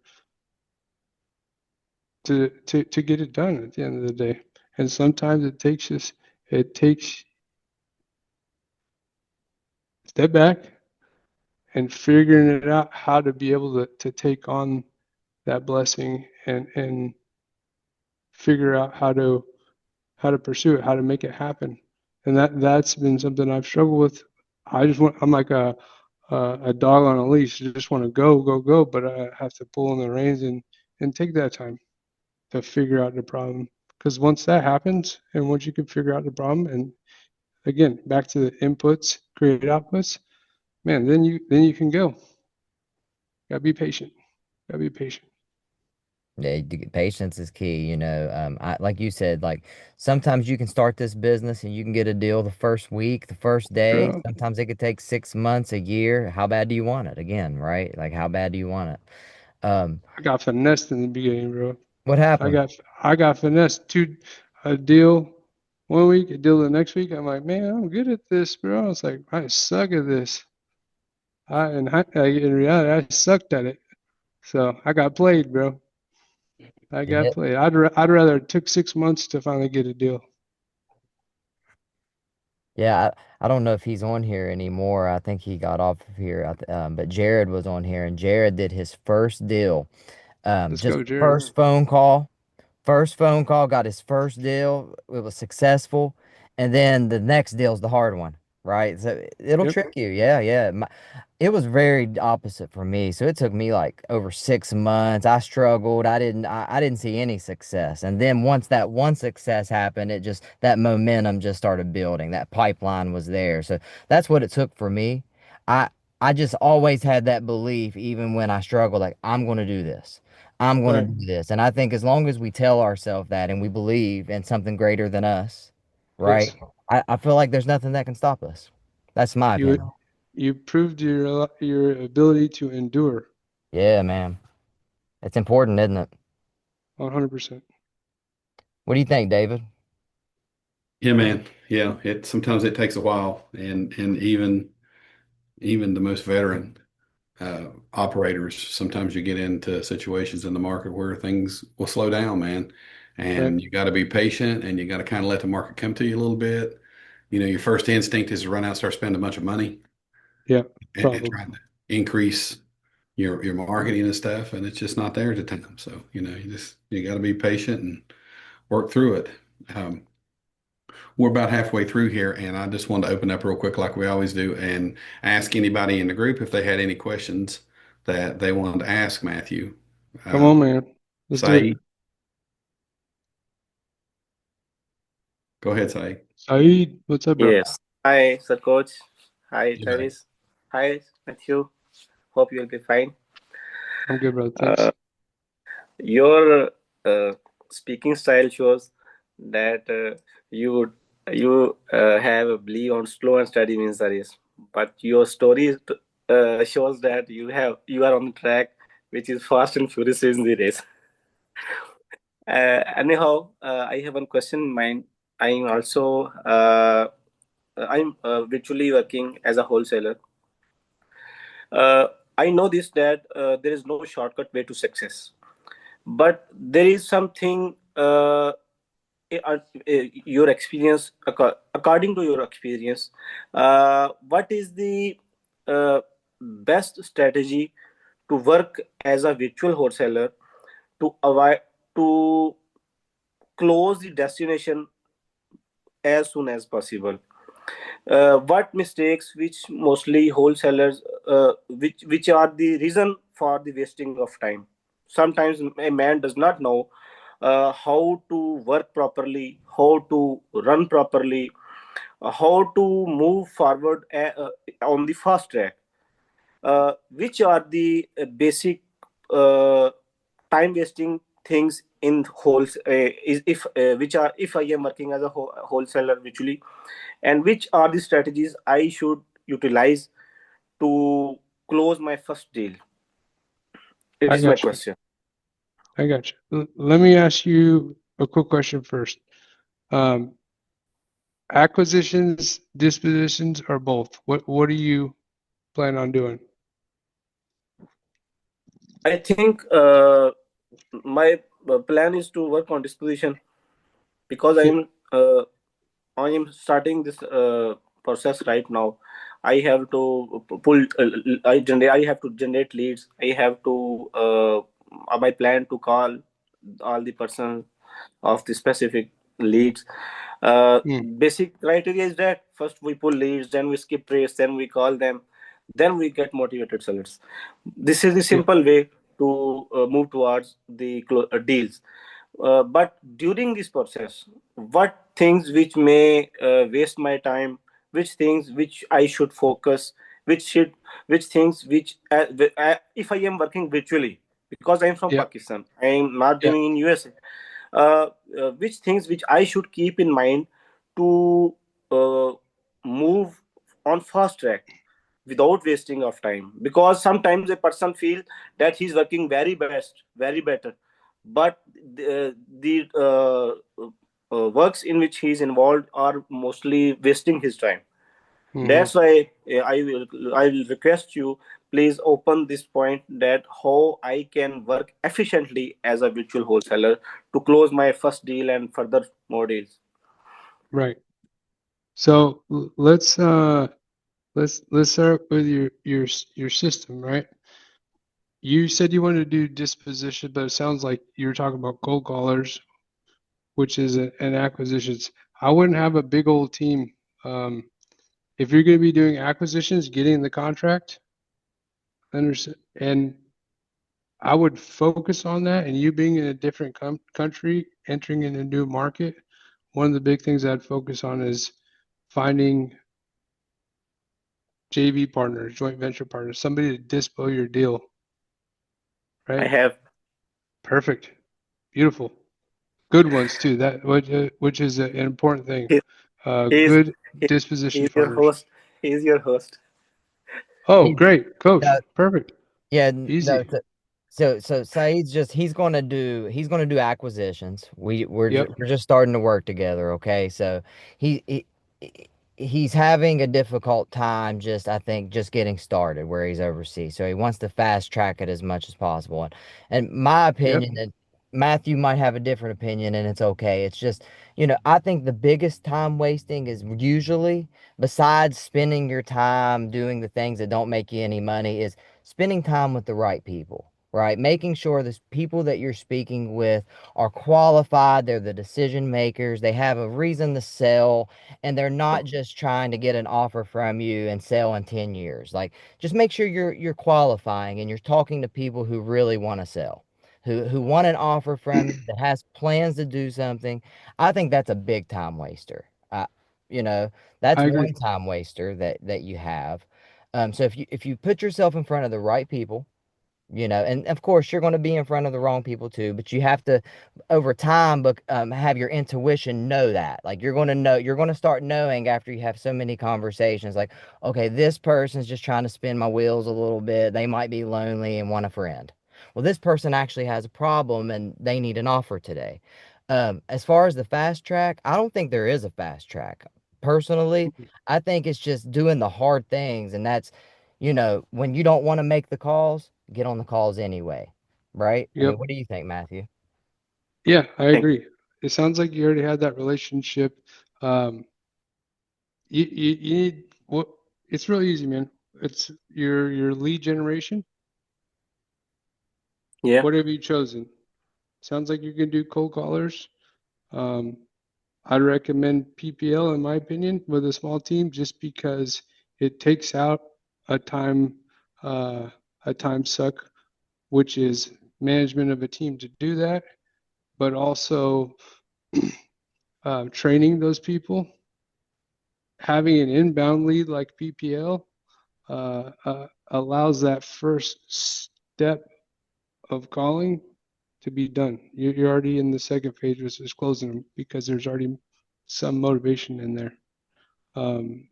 B: to get it done at the end of the day. And sometimes it takes step back and figuring it out how to be able to take on that blessing and figure out how to pursue it, how to make it happen. And that's been something I've struggled with. I'm like a dog on a leash. You just want to go, go, go, but I have to pull in the reins and take that time to figure out the problem. Because once that happens, and once you can figure out the problem, and again, back to the inputs, create outputs, man, then you can go. Gotta be patient. Gotta be patient.
C: Yeah, patience is key. Like you said, like sometimes you can start this business and you can get a deal the first week, the first day.
B: Bro,
C: Sometimes it could take 6 months, a year. How bad do you want it? Again, right? Like how bad do you want it? Um,
B: I got finessed in the beginning, bro.
C: what
B: I
C: happened?
B: got I got finessed. A deal one week, a deal the next week. I'm like, man, I'm good at this, bro. I was like, I suck at this. In reality, I sucked at it. So I got played, bro. I got
C: Yeah,
B: played. I'd rather it took 6 months to finally get a deal.
C: yeah. I don't know if he's on here anymore. I think he got off of here. But Jared was on here, and Jared did his first deal.
B: Let's
C: Just
B: go, Jared.
C: first phone call. First phone call, got his first deal. It was successful. And then the next deal's the hard one, right? So it'll
B: Yep.
C: trick you. Yeah, yeah. It was very opposite for me. So it took me like over 6 months. I struggled. I didn't see any success. And then once that one success happened, that momentum just started building. That pipeline was there. So that's what it took for me. I, I just always had that belief, even when I struggled, like I'm going to do this. I'm going to
B: Right.
C: do this. And I think as long as we tell ourselves that and we believe in something greater than us, right?
B: Yes.
C: I feel like there's nothing that can stop us. That's my
B: You
C: opinion.
B: you proved your ability to endure
C: Yeah, man. It's important, isn't it?
B: 100%.
C: What do you think, David?
A: Yeah, man. Yeah, it sometimes it takes a while, and even the most veteran operators, sometimes you get into situations in the market where things will slow down, man.
B: Right.
A: and you got to be patient and you got to kind of let the market come to you a little bit. Your first instinct is to run out and start spending a bunch of money
B: Yeah.
A: and
B: Probably.
A: trying to increase your marketing and stuff, and it's just not there at the time. So, you got to be patient and work through it. Um, we're about halfway through here, and I just wanted to open up real quick, like we always do, and ask anybody in the group if they had any questions that they wanted to ask Matthew.
B: Come
A: Um,
B: on, man. Let's do it.
A: Saeed, go ahead, Saeed.
B: Saeed, what's up, bro?
D: Yes. Hi, Sir Coach. Hi,
A: You bet.
D: Travis. Hi, Matthew. Hope you'll be fine.
B: I'm good, bro.
D: Uh,
B: Thanks.
D: your speaking style shows that you have a belief on slow and steady wins the race, but your story shows that you are on track, which is fast and furious in the race. Anyhow, I have one question in mind. I'm also I'm virtually working as a wholesaler. Uh, I know this that there is no shortcut way to success, but there is something. Your experience, according to your experience, what is the uh, best strategy to work as a virtual wholesaler to avoid to close the destination as soon as possible? What mistakes which mostly wholesalers which are the reason for the wasting of time? Sometimes a man does not know how to work properly, how to run properly, how to move forward on the fast track. Which are the basic uh, time wasting things in wholes is if which are if I am working as a wholesaler virtually, and which are the strategies I should utilize to close my first deal? It
B: I
D: is my
B: got you.
D: question.
B: I got you. Let me ask you a quick question first. Um, acquisitions, dispositions, or both? What do you plan on doing?
D: I think my plan is to work on disposition because
B: Yeah.
D: I am starting this process right now. I have to pull. I have to generate leads. I have to. My plan to call all the persons of the specific leads.
B: Mm,
D: Basic criteria is that first we pull leads, then we skip trace, then we call them, then we get motivated sellers. This is the
B: yeah.
D: simple way to move towards the deals. But during this process, what things which may waste my time, which things which I should focus, which should which things which if I am working virtually, because I am from
B: Yeah.
D: Pakistan, I am not
B: Yeah.
D: doing in USA. uh, which things which I should keep in mind to move on fast track without wasting of time, because sometimes a person feels that he's working very best, very better, but the works in which he's involved are mostly wasting his time.
B: Hmm.
D: That's why I will request you, please open this point that how I can work efficiently as a virtual wholesaler to close my first deal and further more deals.
B: Right. So let's start with your system, right? You said you wanted to do disposition, but it sounds like you're talking about cold callers, which is an acquisitions. I wouldn't have a big old team. Um, if you're going to be doing acquisitions, getting the contract, and I would focus on that. And you being in a different country, entering in a new market, one of the big things I'd focus on is finding JV partners, joint venture partners, somebody to dispo your deal,
D: I
B: right?
D: have
B: Perfect. Beautiful. Good ones too. Which is an important thing.
D: he, he's
B: Good
D: he,
B: disposition
D: he's your
B: partners.
D: host. He's your host.
B: Oh,
C: He,
B: great, coach.
C: no,
B: Perfect.
C: yeah, no.
B: Easy.
C: So Saeed's just he's gonna do acquisitions.
B: Yep.
C: We're just starting to work together. Okay, so he, he he's having a difficult time just I think just getting started where he's overseas. So he wants to fast track it as much as possible. And my
B: Yep.
C: opinion Matthew might have a different opinion, and it's okay. It's just, I think the biggest time wasting is usually, besides spending your time doing the things that don't make you any money, is spending time with the right people, right? Making sure the people that you're speaking with are qualified, they're the decision makers, they have a reason to sell, and they're not just trying to get an offer from you and sell in 10 years. Like, just make sure you're qualifying and you're talking to people who really want to sell, who want an offer from you, that has plans to do something. I think that's a big time waster. You know, that's
B: I agree.
C: one time waster that you have. So if you put yourself in front of the right people, and of course you're going to be in front of the wrong people too, but you have to, over time, but have your intuition know that. Like, you're going to start knowing after you have so many conversations, like, okay, this person's just trying to spin my wheels a little bit. They might be lonely and want a friend. Well, this person actually has a problem and they need an offer today. As far as the fast track, I don't think there is a fast track. Personally, I think it's just doing the hard things, and that's, when you don't want to make the calls, get on the calls anyway, right? I mean,
B: Yep.
C: what do you think, Matthew?
B: Yeah, I
D: Thank
B: agree. It sounds like you already had that relationship. Um, you need what? It's real easy, man. It's your lead generation.
D: Yeah.
B: What have you chosen? Sounds like you can do cold callers. Um, I'd recommend PPL in my opinion with a small team just because it takes out a time uh, a time suck, which is management of a team to do that, but also training those people. Having an inbound lead like PPL allows that first step of calling to be done. You're already in the second phase, which is closing them because there's already some motivation in there. Um,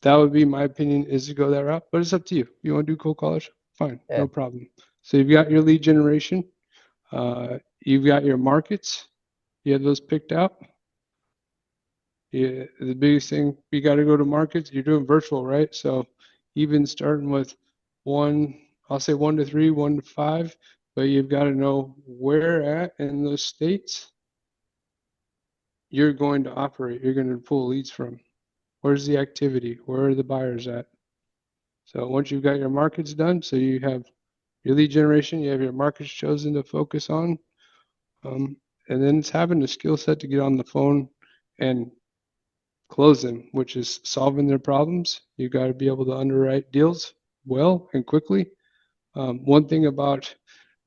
B: that would be my opinion, is to go that route, but it's up to you. You want to do cold callers? Fine,
C: Yeah,
B: no problem. So you've got your lead generation, you've got your markets, you have those picked out. Yeah, the biggest thing, you got to go to markets. You're doing virtual, right? So even starting with one, I'll say 1 to 3, 1 to 5, but you've got to know where at in those states you're going to operate. You're going to pull leads from. Where's the activity? Where are the buyers at? So once you've got your markets done, so you have your lead generation, you have your markets chosen to focus on, um, and then it's having the skill set to get on the phone and close them, which is solving their problems. You got to be able to underwrite deals well and quickly. One thing about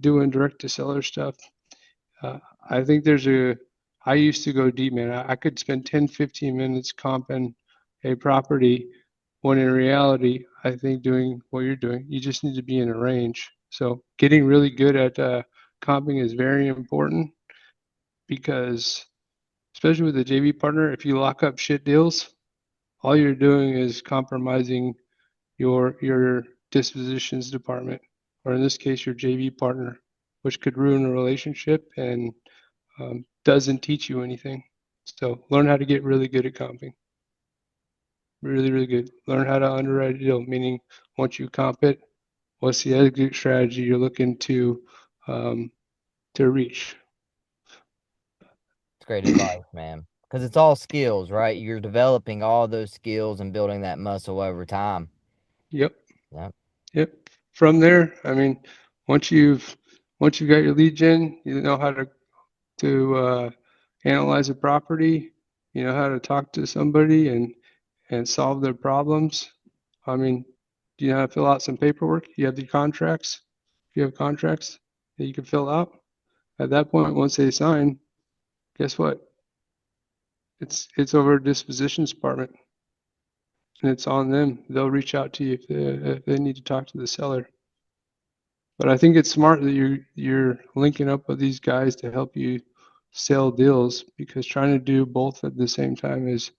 B: doing direct to seller stuff, I think I used to go deep, man. I could spend 10, 15 minutes comping a property when in reality, I think doing what you're doing, you just need to be in a range. So getting really good at comping is very important because, especially with a JV partner, if you lock up shit deals, all you're doing is compromising your dispositions department, or in this case, your JV partner, which could ruin a relationship and doesn't teach you anything. So learn how to get really good at comping. Really, really good. Learn how to underwrite a deal, meaning once you comp it, what's the exit strategy you're looking um, to reach?
C: it's great advice, man. Because it's all skills, right? You're developing all those skills and building that muscle over time.
B: Yep.
C: Yeah,
B: Yep. From there, I mean, once you've once you've got your lead gen, you know how to analyze a property, you know how to talk to somebody and solve their problems. I mean, do you know how to fill out some paperwork? You have the contracts. You have contracts that you can fill out. At that point, once they sign, guess what? It's over to dispositions department, and it's on them. They'll reach out to you if they need to talk to the seller. But I think it's smart that you're linking up with these guys to help you sell deals, because trying to do both at the same time is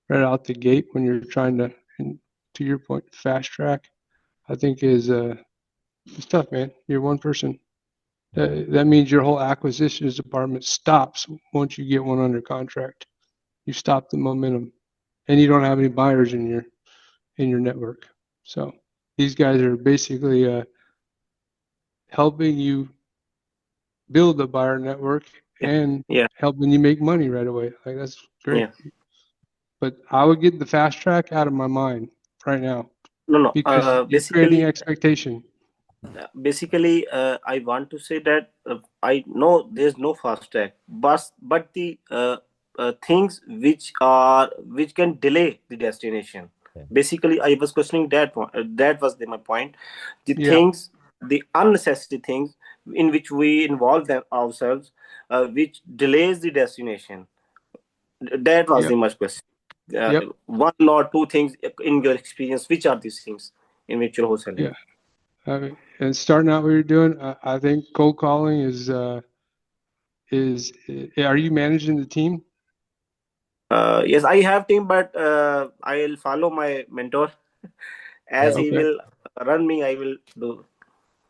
B: right out the gate when you're trying to, and to your point, fast track. I think is it's tough, man. You're one person.
C: yeah.
B: That means your whole acquisitions department stops once you get one under contract. You stop the momentum, and you don't have any buyers in your network. So these guys are basically helping you build a buyer network
D: Yeah.
B: and
D: Yeah.
B: helping you make money right away. Like that's great.
D: Yeah.
B: But I would get the fast track out of my mind right now
D: No, no.
B: because you're creating
D: Basically,
B: expectation.
D: I want to say that I know there's no fast track, but the things which can delay the destination.
C: Yeah.
D: Basically, I was questioning that one. That was my point. The
B: Yeah.
D: things, the unnecessary things in which we involve them ourselves, which delays the destination. That was
B: Yep.
D: the much question.
B: Yep.
D: One or two things in your experience. Which are these things in virtual wholesaling?
B: Yeah. And starting out what you're doing, I think cold calling is. Are you managing the team?
D: Yes, I have team, but I'll follow my mentor as he
B: Okay.
D: will run me. I will do.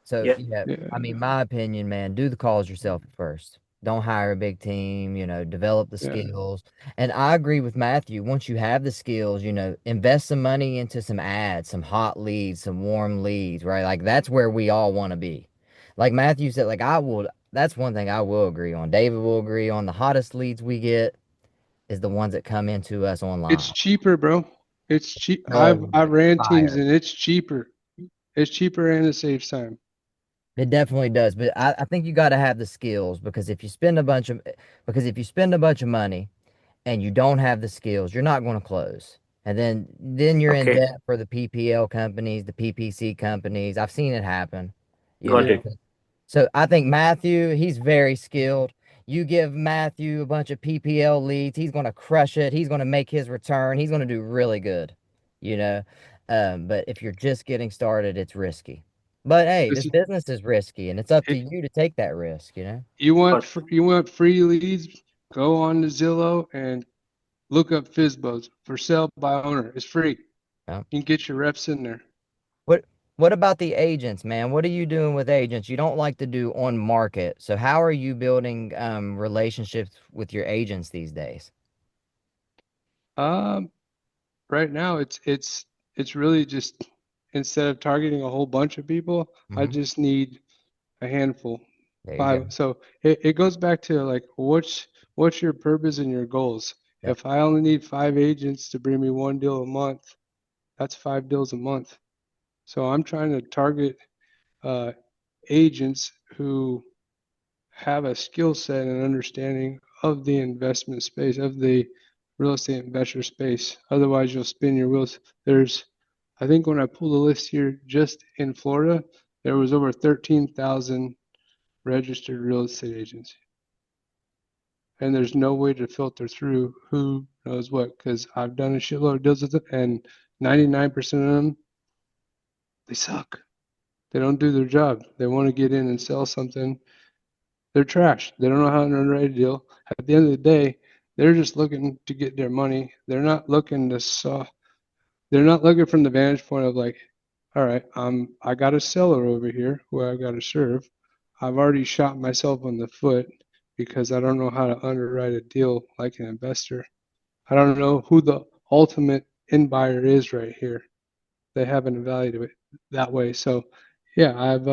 C: So,
D: Yeah.
C: yeah,
B: Yeah.
C: I mean, my opinion, man, do the calls yourself at first. Don't hire a big team, develop the
B: Yeah.
C: skills. And I agree with Matthew. Once you have the skills, invest some money into some ads, some hot leads, some warm leads, right? Like that's where we all want to be. Like Matthew said, that's one thing I will agree on. David will agree on the hottest leads we get is the ones that come into us
B: It's
C: online.
B: cheaper, bro. It's cheap.
C: Oh,
B: I've ran teams
C: fire.
B: and it's cheaper. It's cheaper and it saves time.
C: It definitely does, but I think you got to have the skills because if you spend a bunch of money and you don't have the skills, you're not going to close. And then you're in
D: Okay.
C: debt for the PPL companies, the PPC companies. I've seen it happen, you
D: Got
B: Yeah.
C: know.
D: it.
C: So I think Matthew, he's very skilled. You give Matthew a bunch of PPL leads, he's going to crush it. He's going to make his return. He's going to do really good, you know. But if you're just getting started, it's risky. But hey, this
B: Listen,
C: business is risky, and it's up to
B: if
C: you to take that risk, you know.
D: Got
B: you want free leads, go on to Zillow and look up FISBOs for sale by owner. It's free.
C: Yeah.
B: You can get your reps in there.
C: What what about the agents, man? What are you doing with agents? You don't like to do on market. So how are you building relationships with your agents these days?
B: Um, right now it's really just instead of targeting a whole bunch of people, I
C: Hmm.
B: just need a handful,
C: There you go.
B: five. So it goes back to like what's your purpose and your goals.
C: Yep.
B: If I only need 5 agents to bring me one deal a month, that's 5 deals a month. So I'm trying to target uh, agents who have a skill set and understanding of the investment space, of the real estate investor space. Otherwise, you'll spin your wheels. I think when I pulled the list here, just in Florida, there was over 13,000 registered real estate agents. And there's no way to filter through who knows what, because I've done a shitload of deals with them, and 99% of them, they suck. They don't do their job. They want to get in and sell something. They're trash. They don't know how to underwrite a deal. At the end of the day, they're just looking to get their money. They're not looking to saw. They're not looking from the vantage point of like, all right, I got a seller over here who I got to serve. I've already shot myself in the foot because I don't know how to underwrite a deal like an investor. I don't know who the ultimate end buyer is right here. They haven't evaluated it that way. So, yeah, I've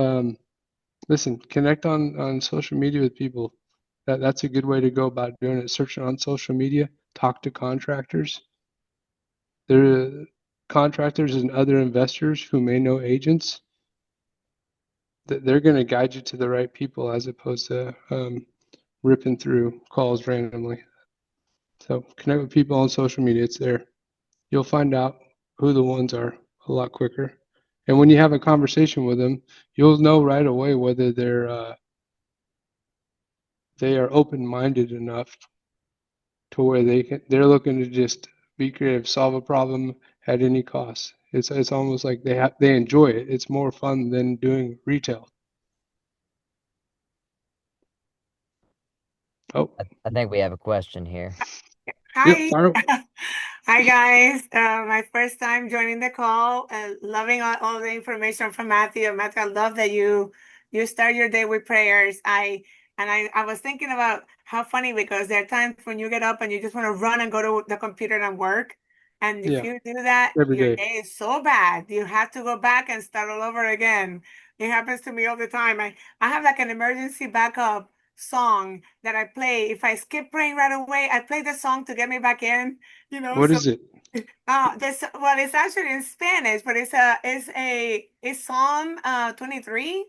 B: listen, connect on social media with people. That's a good way to go about doing it. Searching on social media, talk to contractors. There are contractors and other investors who may know agents. They're going to guide you to the right people as opposed to ripping through calls randomly. So connect with people on social media. It's there. You'll find out who the ones are a lot quicker. And when you have a conversation with them, you'll know right away whether they are open-minded enough to where they're looking to just be creative, solve a problem at any cost. It's almost like they enjoy it. It's more fun than doing retail. Oh,
C: I think we have a question here.
B: yep.
E: Hi. Hi, guys. My first time joining the call. Loving all the information from Matthew. Matthew, I love that you start your day with prayers. I was thinking about how funny because there are times when you get up and you just want to run and go to the computer and work. And if
B: Yeah,
E: you do that,
B: every
E: your
B: day.
E: day is so bad. You have to go back and start all over again. It happens to me all the time. I have like an emergency backup song that I play. If I skip praying right away, I play the song to get me back in,
B: What
E: so
B: is it?
E: this well, it's actually in Spanish, but it's Psalm 23.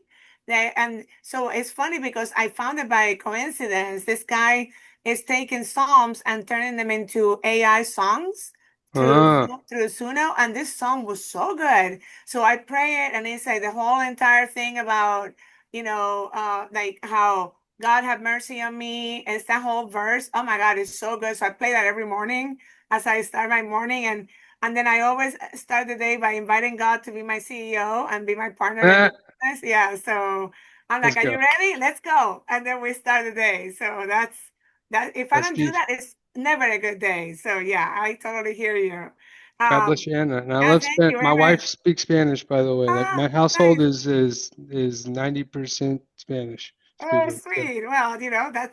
E: And so it's funny because I found it by coincidence. This guy is taking Psalms and turning them into AI songs through
B: Ah,
E: through Suno, and this song was so good. So I pray it, and it's like the whole entire thing about like how God have mercy on me. It's that whole verse. Oh my God, it's so good. So I play that every morning as I start my morning, and then I always start the day by inviting God to be my CEO and be my partner in
B: ah,
E: business. Yeah, so I'm
B: let's
E: like, "Are
B: go.
E: you ready? Let's go!" And then we start the day. So that's that. If I
B: That's
E: don't do
B: good.
E: that, it's never a good day. So yeah, I totally hear you.
B: God bless you, Anna. And I
E: Yeah,
B: love
E: thank
B: Spanish.
E: you.
B: My
E: Amen.
B: wife speaks Spanish, by the way. Like my household
E: Nice.
B: is 90% Spanish
E: Oh,
B: speaking. So
E: sweet. Well,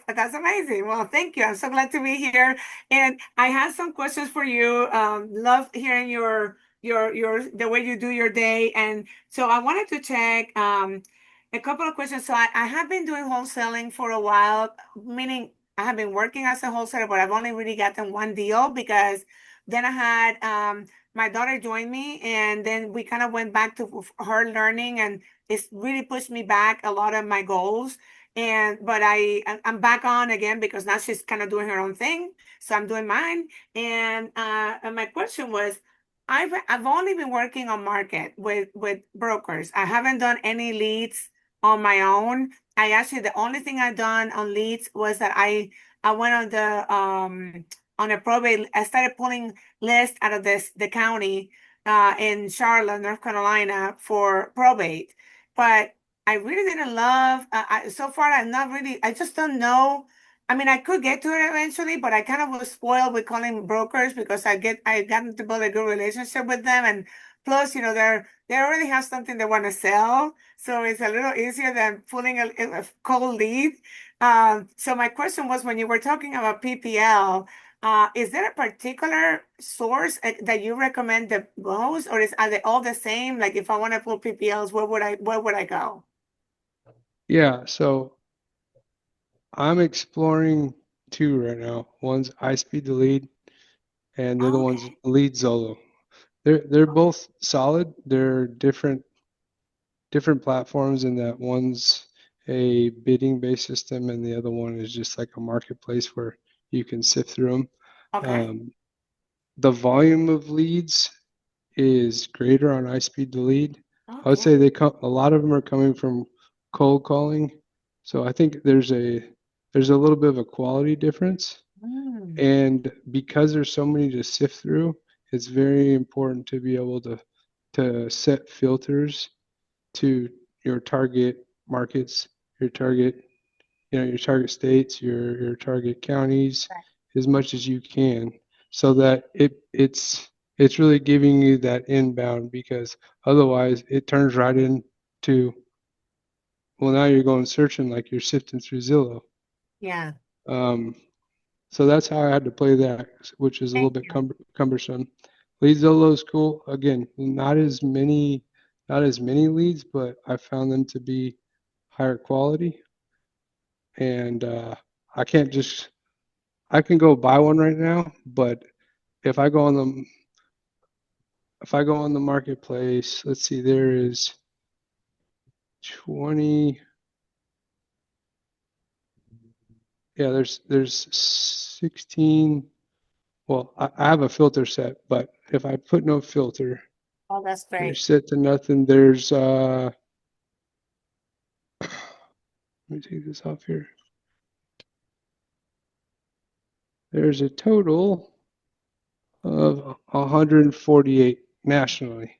E: that's amazing. Well, thank you. I'm so glad to be here. And I have some questions for you. Love hearing your the way you do your day. And so I wanted to check a couple of questions. So I have been doing wholesaling for a while, meaning I have been working as a wholesaler, but I've only really gotten one deal because then I had my daughter join me, and then we kind of went back to her learning, and it's really pushed me back a lot of my goals. But I'm back on again because now she's kind of doing her own thing, so I'm doing mine. And my question was, I've only been working on market with brokers. I haven't done any leads on my own. I actually, the only thing I've done on leads was that I went on a probate. I started pulling lists out of the county in Charlotte, North Carolina for probate. But I really didn't love. So far, I'm not really. I just don't know. I mean, I could get to it eventually, but I kind of was spoiled with calling brokers because I got to build a good relationship with them, and plus, they already have something they want to sell, so it's a little easier than pulling a cold lead. So my question was, when you were talking about PPL, is there a particular source that you recommend the most, or are they all the same? Like, if I want to pull PPLs, where would I go?
B: yeah, so I'm exploring two right now. One's iSpeed to Lead, and the other one's
E: Okay.
B: Lead Zolo. They're both solid. They're different platforms in that one's a bidding based system and the other one is just like a marketplace where you can sift through them.
E: Okay.
B: The volume of leads is greater on iSpeed to Lead. I would
E: Okay.
B: say a lot of them are coming from cold calling. So I think there's a little bit of a quality difference.
E: Mm.
B: And because there's so many to sift through, it's very important to be able to set filters to your target markets, your target, your target states, your target counties, as much as you can, so that it's really giving you that inbound because otherwise it turns right into, well, now you're going searching like you're sifting through Zillow.
E: Yeah.
B: Um, so that's how I had to play that, which is a little
E: Thank
B: bit
E: you.
B: cumbersome. Lead Zillow is cool. Again, not as many leads, but I found them to be higher quality. And I can't just I can go buy one right now, but if I go on the if I go on the marketplace, let's see, there is 20, yeah, there's 16. Well, I have a filter set, but if I put no filter,
E: Oh, that's
B: they're
E: great.
B: set to nothing. There's let me take this off here. There's a total of 148 nationally.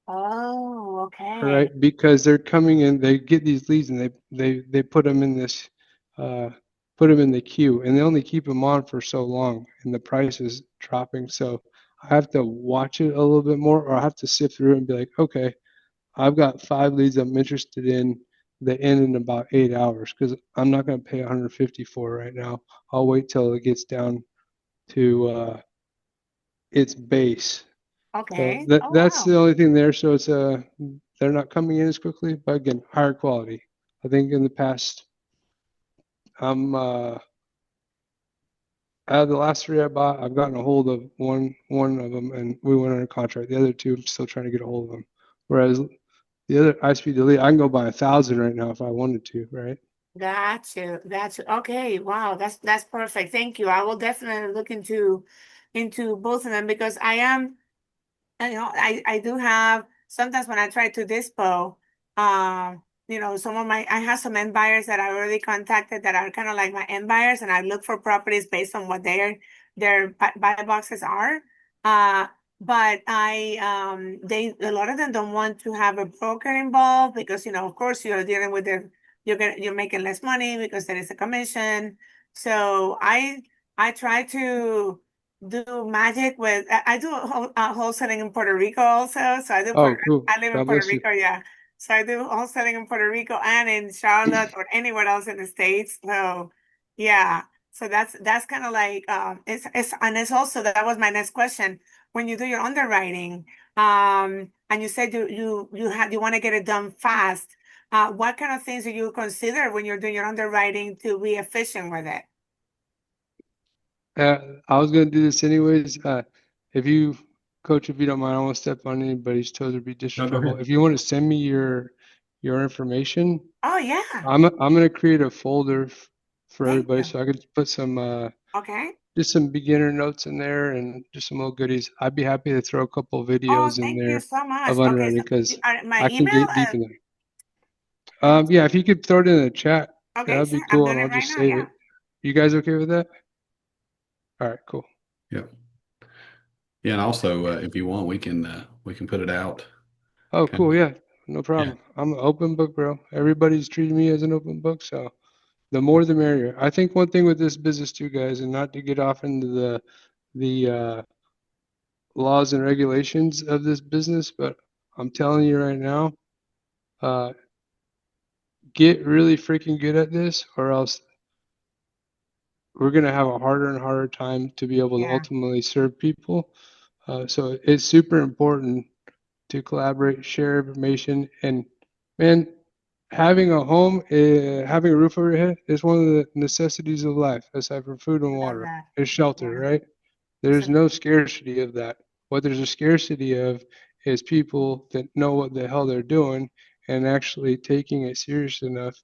E: Oh,
B: All
E: okay.
B: right, because they're coming in, they get these leads and they put them in this, uh, put them in the queue, and they only keep them on for so long, and the price is dropping. So I have to watch it a little bit more, or I have to sift through it and be like, okay, I've got 5 leads I'm interested in that end in about 8 hours because I'm not going to pay 150 for it right now. I'll wait till it gets down to its base. So
E: Okay. Oh,
B: that's
E: wow.
B: the only thing there. So they're not coming in as quickly, but again, higher quality. I think in the past I'm out of the last 3 I bought, I've gotten a hold of one of them, and we went under contract. The other 2, I'm still trying to get a hold of them. Whereas the other high speed delete, I can go buy 1,000 right now if I wanted to, right?
E: Got you. Got you. Okay. Wow. That's perfect. Thank you. I will definitely look into both of them because I am, I do have sometimes when I try to dispo, some of my I have some end buyers that I already contacted that are kind of like my end buyers, and I look for properties based on what their buy boxes are. Uh, but they a lot of them don't want to have a broker involved because of course you're dealing with you're making less money because there is a commission. So I try to do magic with I do wholesaling in Puerto Rico also. So
B: Oh, cool.
E: I live in
B: God
E: Puerto
B: bless you.
E: Rico, yeah. So I do wholesaling in Puerto Rico and in Charlotte or anywhere else in the States. So yeah. So that's kind of like it's and it's also that was my next question. When you do your underwriting, and you said you want to get it done fast, what kind of things do you consider when you're doing your underwriting to be efficient with it?
B: I was gonna do this anyways. If you, Coach, if you don't mind, I won't step on anybody's toes or be
A: No, go
B: disrespectful.
A: ahead.
B: If you want to send me your information,
E: Oh yeah.
B: I'm gonna create a folder for
E: Thank
B: everybody
E: you.
B: so I could put some
E: Okay.
B: just some beginner notes in there and just some little goodies. I'd be happy to throw a couple
E: Oh,
B: videos in
E: thank you
B: there
E: so much.
B: of
E: Okay,
B: underwriting
E: so
B: because
E: my
B: I can
E: email,
B: get deep in there.
E: let me,
B: Yeah, if you could throw it in the chat,
E: okay,
B: that'd be
E: sure. I'm
B: cool,
E: doing
B: and I'll
E: it right
B: just
E: now.
B: save
E: Yeah.
B: it. You guys okay with that? All right, cool.
A: Yep. Yeah, and also if you want, we can put it out.
B: Oh,
A: Kind
B: cool.
A: of.
B: Yeah, no
A: Yeah.
B: problem. I'm an open book, bro. Everybody's treating me as an open book, so the more the merrier. I think one thing with this business too, guys, and not to get off into the laws and regulations of this business, but I'm telling you right now, uh, get really freaking good at this, or else we're gonna have a harder and harder time to be able to
E: Yeah.
B: ultimately serve people. So it's super important to collaborate, share information, and man, having a home, having a roof over your head is one of the necessities of life, aside from food and
E: Love
B: water.
E: that.
B: Is shelter,
E: Yeah.
B: right? There's no scarcity of that. What there's a scarcity of is people that know what the hell they're doing and actually taking it serious enough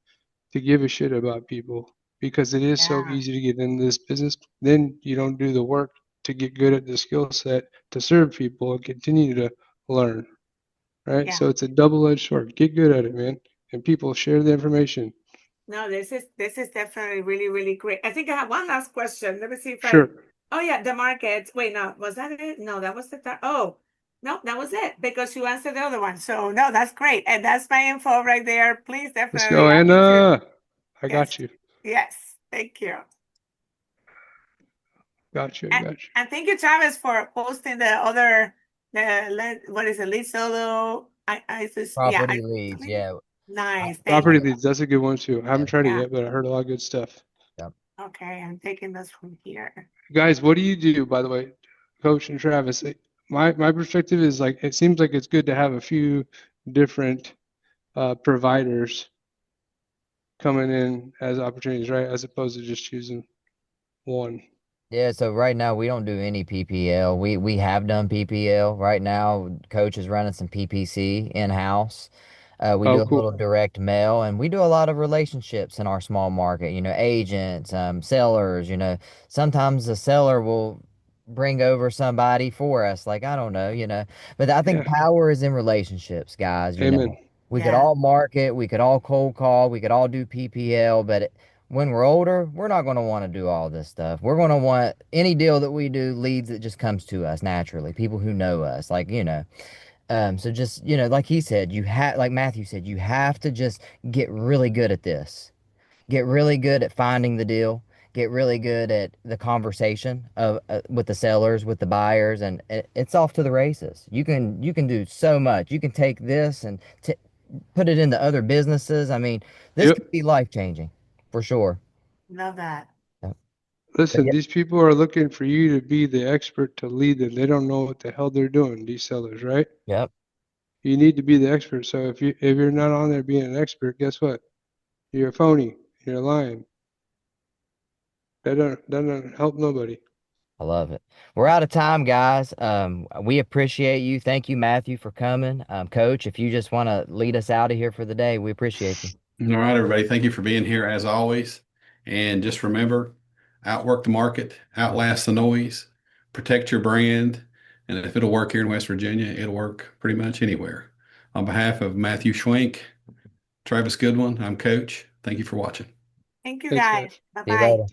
B: to give a shit about people because it is so
E: Yeah.
B: easy to get into this business. Then you don't do the work to get good at the skill set to serve people and continue to learn, right?
E: Yeah.
B: So it's a double-edged sword. Get good at it, man. And people share the information.
E: No, this is definitely really, really great. I think I have one last question. Let me see if I.
B: Sure.
E: Oh yeah, the market. Wait, no, was that it? No, that was oh, no, that was it because you answered the other one. So no, that's great. And that's my info right there. Please
B: Let's
E: definitely
B: go,
E: add me to.
B: Anna. I
E: Yes.
B: got you.
E: Yes. Thank you.
B: Got you. I
E: And,
B: got you.
E: and thank you, Travis, for posting the other what is it, lead solo? I just yeah,
C: Property leads, yeah.
E: nice. Thank
B: Property
E: you.
B: leads. That's a good one too. I haven't
C: Yep,
B: tried it
E: Yeah.
B: yet, but I heard a lot of good stuff.
C: yep.
E: Okay, I'm taking this from here.
B: Guys, what do you do, by the way, Coach and Travis? My perspective is like it seems like it's good to have a few different providers coming in as opportunities, right? As opposed to just choosing one.
C: Yeah, so right now we don't do any PPL. We have done PPL. Right now, Coach is running some PPC in-house. We
B: Oh,
C: do a little
B: cool.
C: direct mail, and we do a lot of relationships in our small market. Agents, sellers. Sometimes the seller will bring over somebody for us. Like I don't know. But I think
B: Yeah.
C: power is in relationships, guys.
B: Amen.
C: We could
E: Yeah.
C: all market, we could all cold call, we could all do PPL, but when we're older, we're not going to want to do all this stuff. We're going to want any deal that we do leads that just comes to us naturally, people who know us, so just, like he said, like Matthew said, you have to just get really good at this. Get really good at finding the deal. Get really good at the conversation of with the sellers, with the buyers, and it's off to the races. You can do so much. You can take this and put it into other businesses. I mean, this
B: Yep.
C: could be life changing for sure.
E: Love that.
C: Yep. But
B: Listen,
C: yeah,
B: these people are looking for you to be the expert to lead them. They don't know what the hell they're doing, these sellers, right?
C: yep.
B: You need to be the expert. So if you're not on there being an expert, guess what? You're a phony. You're lying. That doesn't help nobody.
C: I love it. We're out of time, guys. We appreciate you. Thank you, Matthew, for coming. Coach, if you just want to lead us out of here for the day, we appreciate you.
A: All right, everybody. Thank you for being here as always. And just remember, outwork the market, outlast the noise, protect your brand. And if it'll work here in West Virginia, it'll work pretty much anywhere. On behalf of Matthew Schwenk, Travis Goodwin, I'm Coach. Thank you for watching.
E: Thank you,
B: Thanks,
E: guys.
B: guys.
E: Bye
C: See you
E: bye.
C: later.